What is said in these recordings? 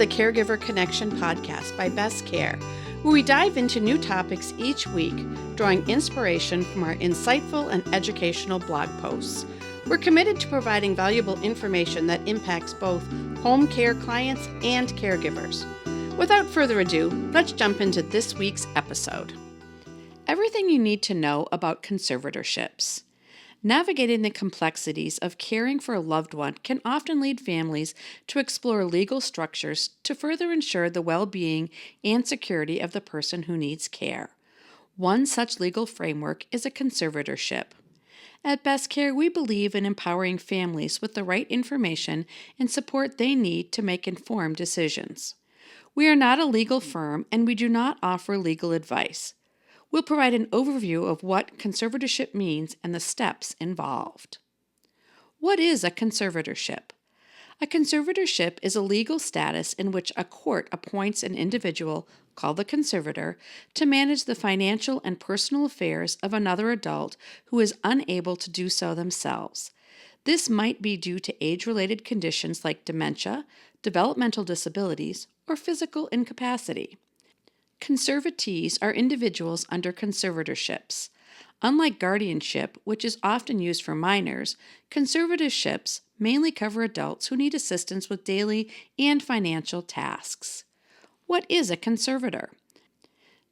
the Caregiver Connection podcast by Best Care, where we dive into new topics each week, drawing inspiration from our insightful and educational blog posts. We're committed to providing valuable information that impacts both home care clients and caregivers. Without further ado, let's jump into this week's episode. Everything you need to know about conservatorships. Navigating the complexities of caring for a loved one can often lead families to explore legal structures to further ensure the well-being and security of the person who needs care. One such legal framework is a conservatorship. At Best Care, we believe in empowering families with the right information and support they need to make informed decisions. We are not a legal firm and we do not offer legal advice. We'll provide an overview of what conservatorship means and the steps involved. What is a conservatorship? A conservatorship is a legal status in which a court appoints an individual, called the conservator, to manage the financial and personal affairs of another adult who is unable to do so themselves. This might be due to age-related conditions like dementia, developmental disabilities, or physical incapacity. Conservatees are individuals under conservatorships. Unlike guardianship, which is often used for minors, conservatorships mainly cover adults who need assistance with daily and financial tasks. What is a conservator?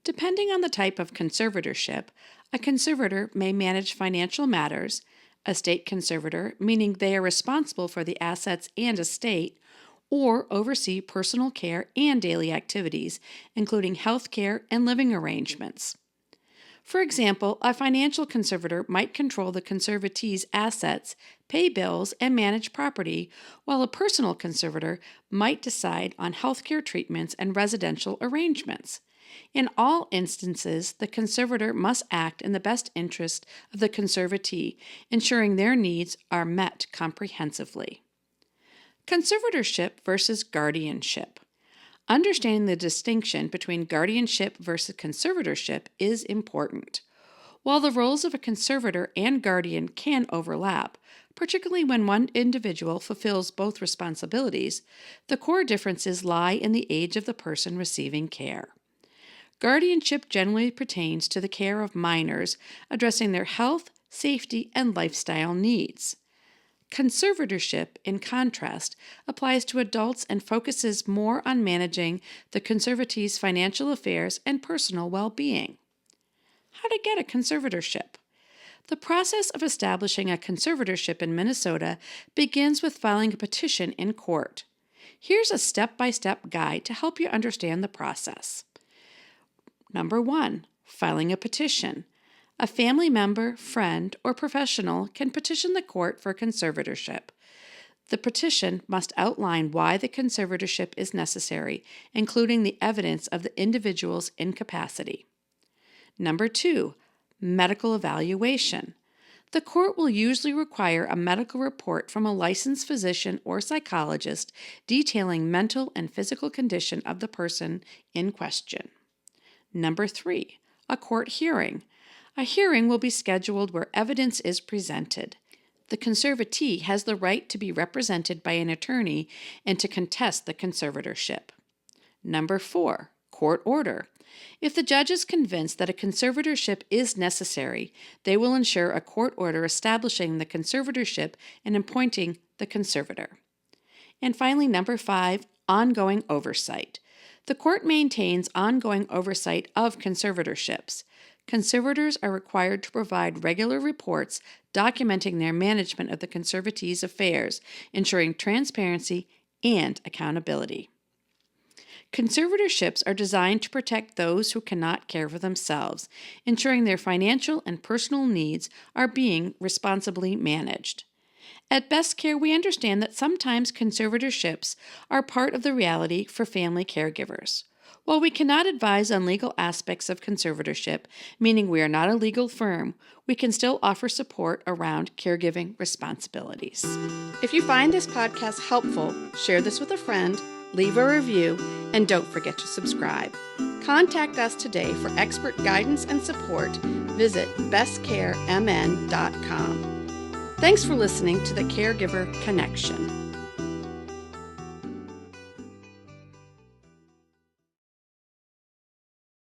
Depending on the type of conservatorship, a conservator may manage financial matters, a state conservator, meaning they are responsible for the assets and estate, or oversee personal care and daily activities, including health care and living arrangements. For example, a financial conservator might control the conservatee's assets, pay bills, and manage property, while a personal conservator might decide on health care treatments and residential arrangements. In all instances, the conservator must act in the best interest of the conservatee, ensuring their needs are met comprehensively. Conservatorship versus guardianship. Understanding the distinction between guardianship versus conservatorship is important. While the roles of a conservator and guardian can overlap, particularly when one individual fulfills both responsibilities, the core differences lie in the age of the person receiving care. Guardianship generally pertains to the care of minors, addressing their health, safety, and lifestyle needs. Conservatorship, in contrast, applies to adults and focuses more on managing the conservatee's financial affairs and personal well-being. How to get a conservatorship? The process of establishing a conservatorship in Minnesota begins with filing a petition in court. Here's a step-by-step guide to help you understand the process. Number 1, filing a petition. A family member, friend, or professional can petition the court for conservatorship. The petition must outline why the conservatorship is necessary, including the evidence of the individual's incapacity. Number 2, medical evaluation. The court will usually require a medical report from a licensed physician or psychologist detailing mental and physical condition of the person in question. Number 3, a court hearing. A hearing will be scheduled where evidence is presented. The conservatee has the right to be represented by an attorney and to contest the conservatorship. Number 4, court order. If the judge is convinced that a conservatorship is necessary, they will ensure a court order establishing the conservatorship and appointing the conservator. And finally, number 5, ongoing oversight. The court maintains ongoing oversight of conservatorships. Conservators are required to provide regular reports documenting their management of the conservatee's affairs, ensuring transparency and accountability. Conservatorships are designed to protect those who cannot care for themselves, ensuring their financial and personal needs are being responsibly managed. At Best Care, we understand that sometimes conservatorships are part of the reality for family caregivers. While we cannot advise on legal aspects of conservatorship, meaning we are not a legal firm, we can still offer support around caregiving responsibilities. If you find this podcast helpful, share this with a friend, leave a review, and don't forget to subscribe. Contact us today for expert guidance and support. Visit bestcaremn.com. Thanks for listening to the Caregiver Connection.